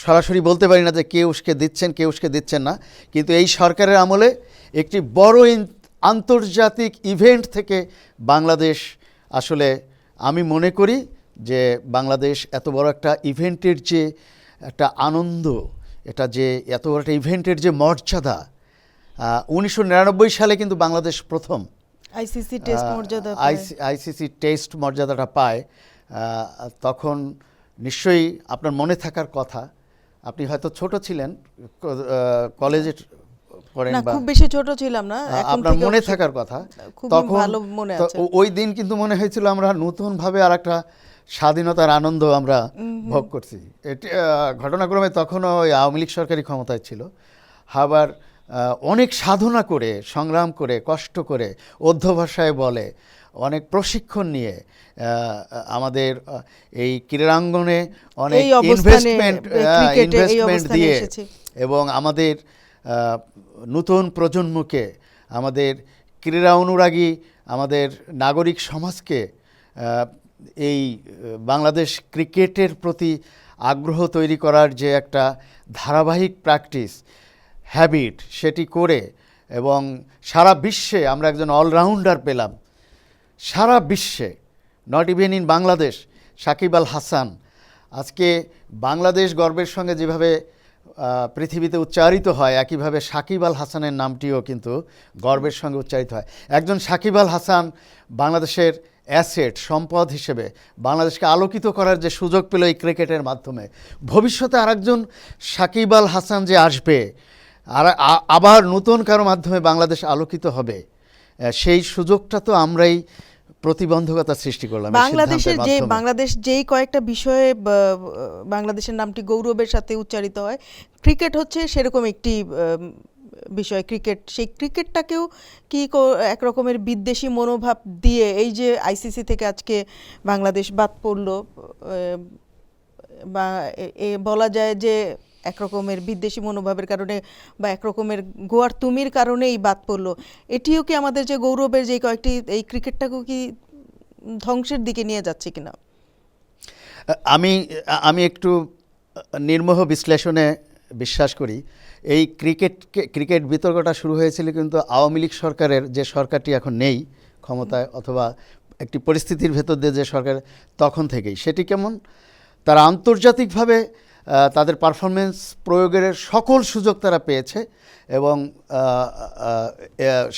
সরাসরি বলতে পারি না যে কে উস্কে দিচ্ছেন কে উস্কে দিচ্ছেন না, কিন্তু এই সরকারের আমলে একটি বড় আন্তর্জাতিক ইভেন্ট থেকে বাংলাদেশ আসলে, আমি মনে করি যে বাংলাদেশ এত বড় একটা ইভেন্টের যে একটা আনন্দ, এটা যে এত বড় একটা ইভেন্টের যে মর্যাদা, 1999 সালে কিন্তু বাংলাদেশ প্রথম আইসিসি টেস্ট মর্যাদা আইসিসি টেস্ট মর্যাদাটা পায়। তখন নিশ্চয়ই আপনার মনে থাকার কথা, আপনি হয়তো ছোট ছিলেন, কলেজে পড়েন না, বা খুব বেশি ছোট ছিলাম না, এখন আপনার থেকে মনে অবশ্য থাকার কথা। খুব তখন ভালো মনে আছে। ওই দিন কিন্তু মনে হয়েছিল আমরা নতুনভাবে আর একটা স্বাধীনতার আনন্দ আমরা ভোগ করছি। এটি ঘটনাক্রমে তখনও ওই আওয়ামী লীগ সরকারি ক্ষমতায় ছিল। আবার অনেক সাধনা করে, সংগ্রাম করে, কষ্ট করে, অধ্যবসায় বলে, অনেক প্রশিক্ষণ নিয়ে আমাদের এই ক্রীড়াঙ্গনে অনেক এই অবস্থানে, ক্রিকেটে এই ইনভেস্টমেন্ট অবস্থানে দিয়ে এসেছি। এবং আমাদের নতুন প্রজন্মকে, আমাদের ক্রীড়া অনুরাগী আমাদের নাগরিক সমাজকে এই বাংলাদেশ ক্রিকেটের প্রতি আগ্রহ তৈরি করার যে একটা ধারাবাহিক প্র্যাকটিস, হ্যাবিট, সেটি করে এবং সারা বিশ্বে আমরা একজন অলরাউন্ডার পেলাম। সারা বিশ্বে, not even in Bangladesh, Shakib Al Hasan. আজকে বাংলাদেশ গর্বের সঙ্গে যেভাবে পৃথিবীতে উচ্চারিত হয়, একইভাবে সাকিব আল হাসানের নামটিও কিন্তু গর্বের সঙ্গে উচ্চারিত হয়। একজন সাকিব আল হাসান বাংলাদেশের অ্যাসেট, সম্পদ হিসেবে বাংলাদেশকে আলোকিত করার যে সুযোগ পেল এই ক্রিকেটের মাধ্যমে, ভবিষ্যতে আরেকজন সাকিব আল হাসান যে আসবে, আর আবার নতুন কারো মাধ্যমে বাংলাদেশ আলোকিত হবে, সেই সুযোগটা তো আমরাই প্রতিবন্ধকতা সৃষ্টি করলাম বাংলাদেশ যেই কয়েকটা বিষয়ে বাংলাদেশের নামটি গৌরবের সাথে উচ্চারিত হয়, ক্রিকেট হচ্ছে সেরকম একটি বিষয়। সেই ক্রিকেটটাকেও কি এক রকমের বিদ্বেষী মনোভাব দিয়ে, এই যে আইসিসি থেকে আজকে বাংলাদেশ বাদ পড়লো, বা বলা যায় যে এক রকমের বিদ্বেষী মনোভাবের কারণে বা এক রকমের গোয়ার তুমির কারণেই বাদ পড়লো, এটিও কি আমাদের যে গৌরবের যে কয়েকটি, এই ক্রিকেটটাকেও কি ধ্বংসের দিকে নিয়ে যাচ্ছে কিনা? আমি একটু নির্মোহ বিশ্লেষণে বিশ্বাস করি। এই ক্রিকেট বিতর্কটা শুরু হয়েছিল কিন্তু আওয়ামী লীগ সরকারের, যে সরকারটি এখন নেই ক্ষমতায়, অথবা একটি পরিস্থিতির ভেতর দিয়ে যে সরকার, তখন থেকেই। সেটি কেমন? তারা আন্তর্জাতিকভাবে তাদের পারফরমেন্স প্রয়োগের সকল সুযোগ তারা পেয়েছে এবং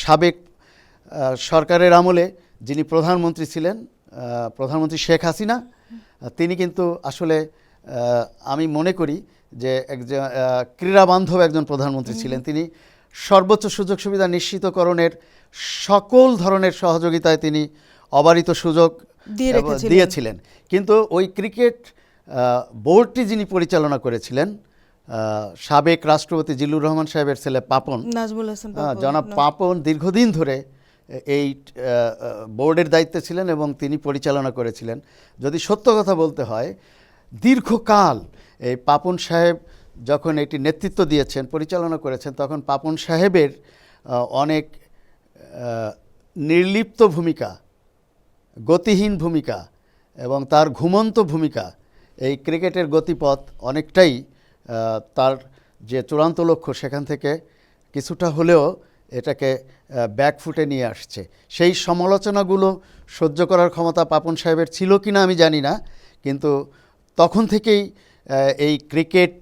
সাবেক সরকারের আমলে যিনি প্রধানমন্ত্রী ছিলেন, প্রধানমন্ত্রী শেখ হাসিনা, তিনি কিন্তু আসলে আমি মনে করি যে একজন ক্রীড়াবান্ধব একজন প্রধানমন্ত্রী ছিলেন। তিনি সর্বোচ্চ সুযোগ সুবিধা নিশ্চিতকরণের সকল ধরনের সহযোগিতায় তিনি অবারিত সুযোগ দিয়েছিলেন। কিন্তু ওই ক্রিকেট বোর্ডটি যিনি পরিচালনা করেছিলেন, সাবেক রাষ্ট্রপতি জিল্লুর রহমান সাহেবের ছেলে পাপন, নাজমুল হাসান, জনাব পাপন দীর্ঘদিন ধরে এই বোর্ডের দায়িত্বে ছিলেন এবং তিনি পরিচালনা করেছিলেন। যদি সত্য কথা বলতে হয়, দীর্ঘকাল এই পাপন সাহেব যখন এটি নেতৃত্ব দিয়েছেন, পরিচালনা করেছেন, তখন পাপন সাহেবের অনেক নির্লিপ্ত ভূমিকা, গতিহীন ভূমিকা এবং তার ঘুমন্ত ভূমিকা এই ক্রিকেটের গতিপথ অনেকটাই তার যে চূড়ান্ত লক্ষ্য সেখান থেকে কিছুটা হলেও এটাকে ব্যাকফুটে নিয়ে আসছে। সেই সমালোচনাগুলো সহ্য করার ক্ষমতা পাপন সাহেবের ছিল কি না আমি জানি না, কিন্তু তখন থেকেই এই ক্রিকেট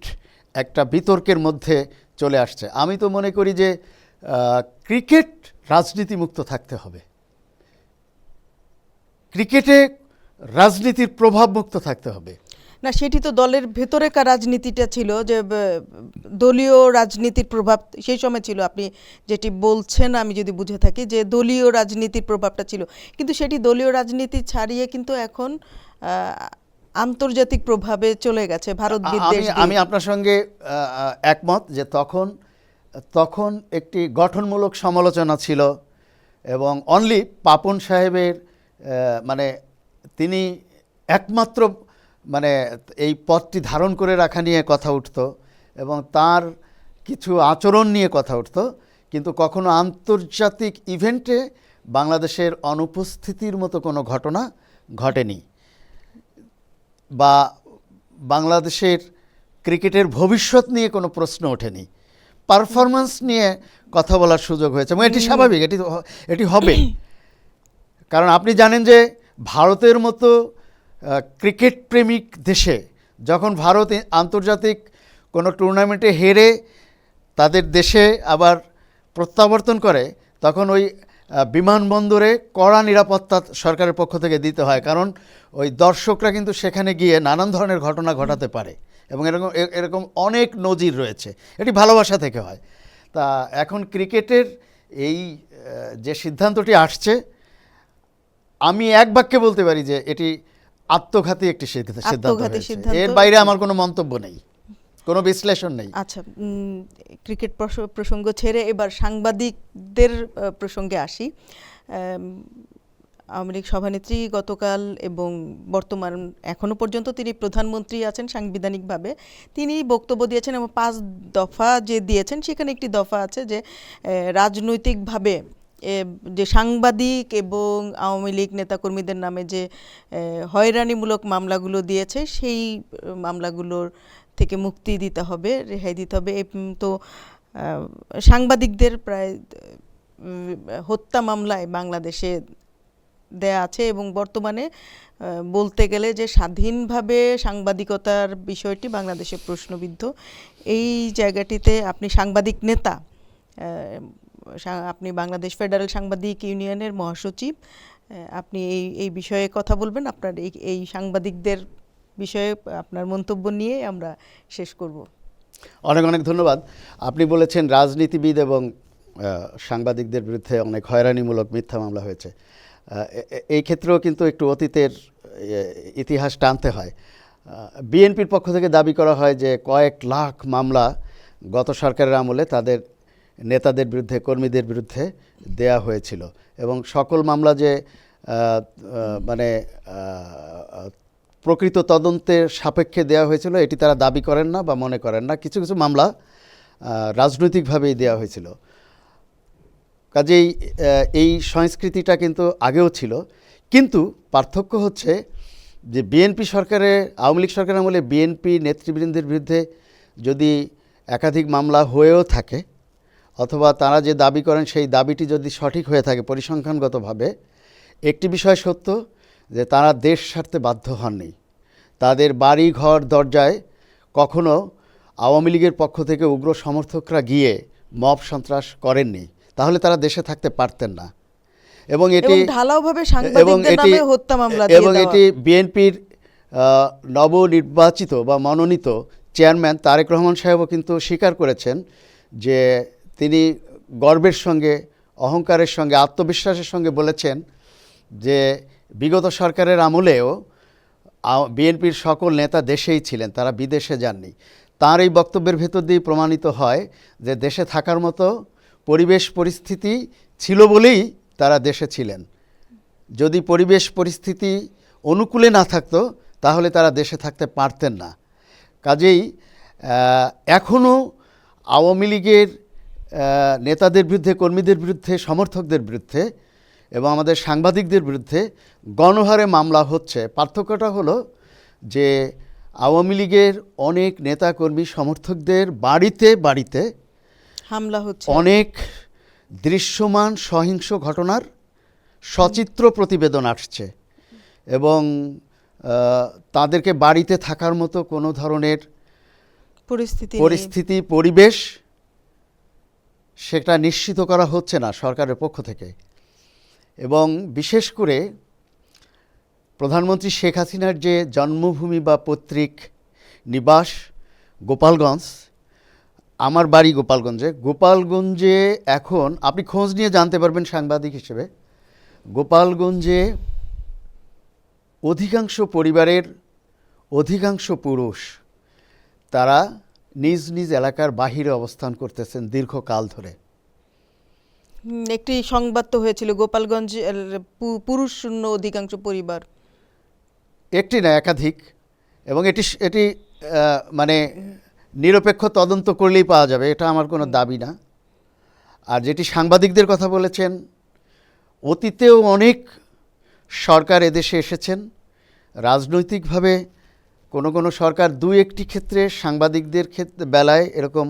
একটা বিতর্কের মধ্যে চলে আসছে। আমি তো মনে করি যে ক্রিকেট রাজনীতিমুক্ত থাকতে হবে, ক্রিকেটে রাজনীতির প্রভাব মুক্ত থাকতে হবে। না, সেটি তো দলের ভেতরেকার রাজনীতিটা ছিল, যে দলীয় রাজনীতির প্রভাব সেই সময় ছিল। আপনি যেটি বলছেন আমি যদি বুঝে থাকি যে দলীয় রাজনীতির প্রভাবটা ছিল, কিন্তু সেটি দলীয় রাজনীতি ছাড়িয়ে কিন্তু এখন আন্তর্জাতিক প্রভাবে চলে গেছে, ভারত বিদ্বেষ। আমি আপনার সঙ্গে একমত যে তখন একটি গঠনমূলক সমালোচনা ছিল এবং অনলি পাপন সাহেবের মানে তিনি একমাত্র মানে এই পদটি ধারণ করে রাখা নিয়ে কথা উঠত এবং তার কিছু আচরণ নিয়ে কথা উঠত, কিন্তু কখনো আন্তর্জাতিক ইভেন্টে বাংলাদেশের অনুপস্থিতির মতো কোনো ঘটনা ঘটেনি বা বাংলাদেশের ক্রিকেটের ভবিষ্যৎ নিয়ে কোনো প্রশ্ন ওঠেনি, পারফরমেন্স নিয়ে কথা বলার সুযোগ হয়েছে এবং এটি স্বাভাবিক, এটি হবে। কারণ আপনি জানেন যে ভারতের মতো ক্রিকেট প্রেমিক দেশে যখন ভারত আন্তর্জাতিক কোনো টুর্নামেন্টে হেরে তাদের দেশে আবার প্রত্যাবর্তন করে, তখন ওই বিমানবন্দরে কড়া নিরাপত্তা সরকারের পক্ষ থেকে দিতে হয়, কারণ ওই দর্শকরা কিন্তু সেখানে গিয়ে নানান ধরনের ঘটনা ঘটাতে পারে এবং এরকম অনেক নজির রয়েছে। এটি ভালোবাসা থেকে হয়। তা এখন ক্রিকেটের এই যে সিদ্ধান্তটি আসছে, আমি এক বাক্যে বলতে পারি যে এটি আত্মঘাতী একটি সিদ্ধান্ত হয়েছে। এর বাইরে আমার কোনো মন্তব্য নেই, কোনো বিশ্লেষণ নেই। আচ্ছা, ক্রিকেট প্রসঙ্গ ছেড়ে এবার সাংবাদিকদের প্রসঙ্গে আসি। আওয়ামী লীগ সভানেত্রী গতকাল এবং বর্তমান এখনো পর্যন্ত তিনি প্রধানমন্ত্রী আছেন সাংবিধানিকভাবে, তিনি বক্তব্য দিয়েছেন এবং 5 দফা যে দিয়েছেন সেখানে একটি দফা আছে যে রাজনৈতিকভাবে যে সাংবাদিক এবং আওয়ামী লীগ নেতাকর্মীদের নামে যে হয়রানিমূলক মামলাগুলো দিয়েছে সেই মামলাগুলোর থেকে মুক্তি দিতে হবে, রেহাই দিতে হবে। তো সাংবাদিকদের প্রায় হত্যা মামলায় বাংলাদেশে দেয়া আছে এবং বর্তমানে বলতে গেলে যে স্বাধীনভাবে সাংবাদিকতার বিষয়টি বাংলাদেশে প্রশ্নবিদ্ধ। এই জায়গাটিতে আপনি সাংবাদিক নেতা, আপনি বাংলাদেশ ফেডারেল সাংবাদিক ইউনিয়নের মহাসচিব, আপনি এই বিষয়ে কথা বলবেন। আপনার এই সাংবাদিকদের বিষয়ে আপনার মন্তব্য নিয়ে আমরা শেষ করব। অনেক অনেক ধন্যবাদ। আপনি বলেছেন রাজনীতিবিদ এবং সাংবাদিকদের বিরুদ্ধে অনেক হয়রানিমূলক মিথ্যা মামলা হয়েছে। এই ক্ষেত্রেও কিন্তু একটু অতীতের ইতিহাস টানতে হয়। বিএনপির পক্ষ থেকে দাবি করা হয় যে কয়েক লাখ মামলা গত সরকারের আমলে তাদের নেতাদের বিরুদ্ধে, কর্মীদের বিরুদ্ধে দেয়া হয়েছিল এবং সকল মামলা যে মানে প্রকৃত তদন্তের সাপেক্ষে দেওয়া হয়েছিল এটি তারা দাবি করেন না বা মনে করেন না। কিছু কিছু মামলা রাজনৈতিকভাবেই দেওয়া হয়েছিল। কাজেই এই সংস্কৃতিটা কিন্তু আগেও ছিল, কিন্তু পার্থক্য হচ্ছে যে বিএনপি সরকারে, আওয়ামী লীগ সরকারের আমলে বিএনপি নেতৃবৃন্দের বিরুদ্ধে যদি একাধিক মামলা হয়েও থাকে অথবা তারা যে দাবি করেন সেই দাবিটি যদি সঠিক হয়ে থাকে পরিসংখ্যানগতভাবে, একটি বিষয় সত্য যে তারা দেশ ছাড়তে বাধ্য হননি। তাদের বাড়ি ঘর দরজায় কখনো আওয়ামী লীগের পক্ষ থেকে উগ্র সমর্থকরা গিয়ে মব সন্ত্রাস করেননি, তাহলে তারা দেশে থাকতে পারতেন না। এবং এটি ঢালাওভাবে সাংবাদিকদের নামে হত্যা মামলা দিয়ে এবং এটি বিএনপির নবনির্বাচিত বা মনোনীত চেয়ারম্যান তারেক রহমান সাহেবও কিন্তু স্বীকার করেছেন যে তিনি গর্বের সঙ্গে, অহংকারের সঙ্গে, আত্মবিশ্বাসের সঙ্গে বলেছেন যে বিগত সরকারের আমলেও বিএনপির সকল নেতা দেশেই ছিলেন, তারা বিদেশে যাননি। তার এই বক্তব্যের ভেতর দিয়ে প্রমাণিত হয় যে দেশে থাকার মতো পরিবেশ পরিস্থিতি ছিল বলেই তারা দেশে ছিলেন। যদি পরিবেশ পরিস্থিতি অনুকূলে না থাকতো তাহলে তারা দেশে থাকতে পারতেন না। কাজেই এখনও আওয়ামী লীগের নেতাদের বিরুদ্ধে, কর্মীদের বিরুদ্ধে, সমর্থকদের বিরুদ্ধে এবং আমাদের সাংবাদিকদের বিরুদ্ধে গণহারে মামলা হচ্ছে। পার্থক্যটা হলো যে আওয়ামী লীগের অনেক নেতা কর্মী সমর্থকদের বাড়িতে বাড়িতে হামলা হচ্ছে, অনেক দৃশ্যমান সহিংস ঘটনার সচিত্র প্রতিবেদন আসছে এবং তাদেরকে বাড়িতে থাকার মতো কোনো ধরনের পরিস্থিতি, পরিবেশ সেটা নিশ্চিত করা হচ্ছে না সরকারের পক্ষ থেকে। এবং বিশেষ করে প্রধানমন্ত্রী শেখ হাসিনার যে জন্মভূমি বা পৈতৃক নিবাস গোপালগঞ্জ, আমার বাড়ি গোপালগঞ্জে এখন আপনি খোঁজ নিয়ে জানতে পারবেন সাংবাদিক হিসেবে, গোপালগঞ্জে অধিকাংশ পরিবারের অধিকাংশ পুরুষ তারা নিজ নিজ এলাকার বাহিরে অবস্থান করতেছেন দীর্ঘকাল ধরে। একটি সংবাদ তো হয়েছিল গোপালগঞ্জ পুরুষ শূন্য অধিকাংশ পরিবার, একটি না একাধিক, এবং এটি মানে নিরপেক্ষ তদন্ত করলেই পাওয়া যাবে, এটা আমার কোনো দাবি না। আর যেটি সাংবাদিকদের কথা বলেছেন, অতীতেও অনেক সরকার এদেশে এসেছেন, রাজনৈতিকভাবে কোনো কোনো সরকার দুই একটি ক্ষেত্রে সাংবাদিকদের বেলায় এরকম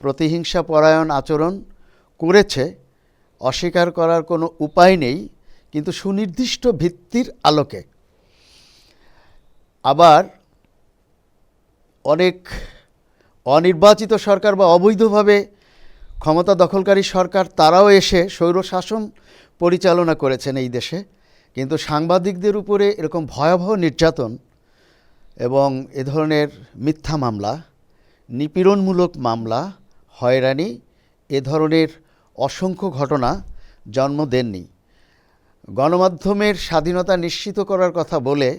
প্রতিহিংসা পরায়ণ আচরণ করেছে, অস্বীকার করার কোনো উপায় নেই, কিন্তু সুনির্দিষ্ট ভিত্তির আলোকে। আবার অনেক অনির্বাচিত সরকার বা অবৈধভাবে ক্ষমতা দখলকারী সরকার, তারাও এসে স্বৈরশাসন পরিচালনা করেছেন এই দেশে, কিন্তু সাংবাদিকদের উপরে এরকম ভয়াবহ নির্যাতন এবং এ ধরনের মিথ্যা মামলা, নিপীড়নমূলক মামলা, হয়রানি, এ ধরনের অসংখ্য ঘটনা জন্ম দেননি। গণমাধ্যমের স্বাধীনতা নিশ্চিত করার কথা বলে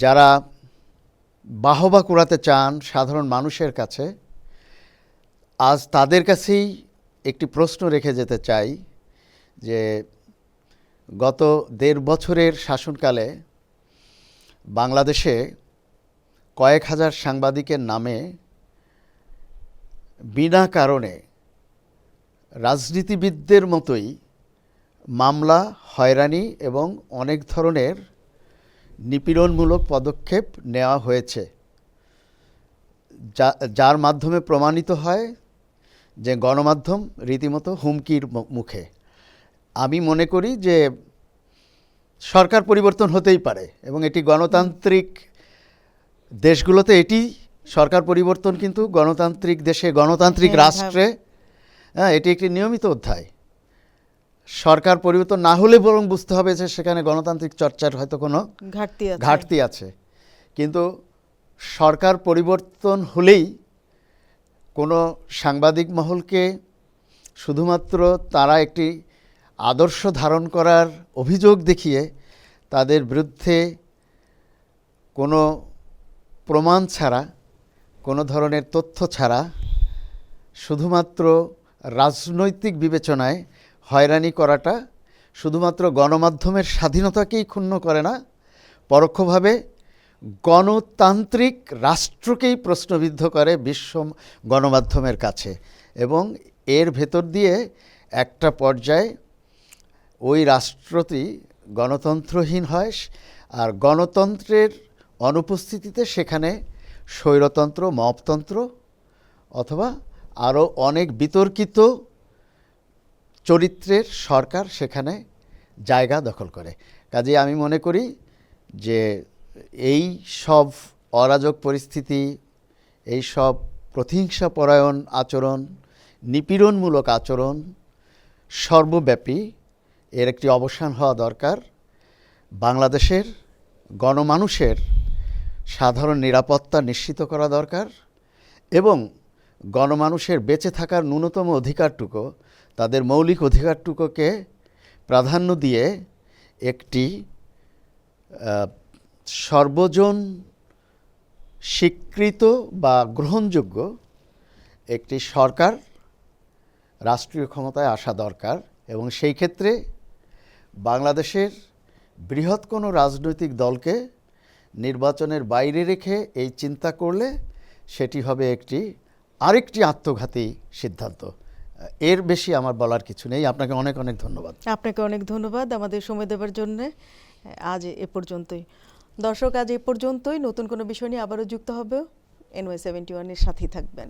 যারা বাহবা কুড়াতে চান সাধারণ মানুষের কাছে, আজ তাদের কাছেই একটি প্রশ্ন রেখে যেতে চাই যে গত ১.৫ বছরের শাসনকালে বাংলাদেশে কয়েক হাজার সাংবাদিকের নামে বিনা কারণে রাজনীতিবিদদের মতোই মামলা, হয়রানি এবং অনেক ধরনের নিপীড়নমূলক পদক্ষেপ নেওয়া হয়েছে, যার মাধ্যমে প্রমাণিত হয় যে গণমাধ্যম রীতিমতো হুমকির মুখে। আমি মনে করি যে সরকার পরিবর্তন হতেই পারে এবং এটি গণতান্ত্রিক দেশগুলোতে এটি সরকার পরিবর্তন কিন্তু গণতান্ত্রিক দেশে, গণতান্ত্রিক রাষ্ট্রে এটি একটি নিয়মিত অধ্যায়। সরকার পরিবর্তন না হলে বরং বুঝতে হবে যে সেখানে গণতান্ত্রিক চর্চার হয়তো কোনো ঘাটতি আছে। কিন্তু সরকার পরিবর্তন হলেই কোনো সাংবাদিক মহলকে শুধুমাত্র তারা একটি আদর্শ ধারণ করার অভিযোগ দেখিয়ে তাদের বিরুদ্ধে কোনো প্রমাণ ছাড়া, কোনো ধরনের তথ্য ছাড়া শুধুমাত্র রাজনৈতিক বিবেচনায় হয়রানি করাটা শুধুমাত্র গণমাধ্যমের স্বাধীনতাকেই ক্ষুণ্ণ করে না, পরোক্ষভাবে গণতান্ত্রিক রাষ্ট্রকেই প্রশ্নবিদ্ধ করে বিশ্ব গণমাধ্যমের কাছে, এবং এর ভেতর দিয়ে একটা পর্যায়ে ওই রাষ্ট্রটি গণতন্ত্রহীন হয়। আর গণতন্ত্রের অনুপস্থিতিতে সেখানে স্বৈরতন্ত্র, মবতন্ত্র অথবা আরও অনেক বিতর্কিত চরিত্রের সরকার সেখানে জায়গা দখল করে। কাজেই আমি মনে করি যে এই সব অরাজক পরিস্থিতি, এই সব প্রতিহিংসাপরায়ণ আচরণ, নিপীড়নমূলক আচরণ সর্বব্যাপী এর একটি অবসান হওয়া দরকার। বাংলাদেশের গণমানুষের সাধারণ নিরাপত্তা নিশ্চিত করা দরকার এবং গণমানুষের বেঁচে থাকার ন্যূনতম অধিকারটুকু, তাদের মৌলিক অধিকারটুকুকে প্রাধান্য দিয়ে একটি সর্বজন স্বীকৃত বা গ্রহণযোগ্য একটি সরকার রাষ্ট্রীয় ক্ষমতায় আসা দরকার। এবং সেই ক্ষেত্রে বাংলাদেশের বৃহৎ কোনো রাজনৈতিক দলকে নির্বাচনের বাইরে রেখে এই চিন্তা করলে সেটি হবে আরেকটি আত্মঘাতী সিদ্ধান্ত। এর বেশি আমার বলার কিছু নেই। আপনাকে অনেক অনেক ধন্যবাদ। আপনাকে অনেক ধন্যবাদ আমাদের সময় দেওয়ার জন্য। আজ এ পর্যন্তই দর্শক, আজ এ পর্যন্তই। নতুন কোনো বিষয় নিয়ে আবারও যুক্ত হবে। NY71 এর সাথেই থাকবেন।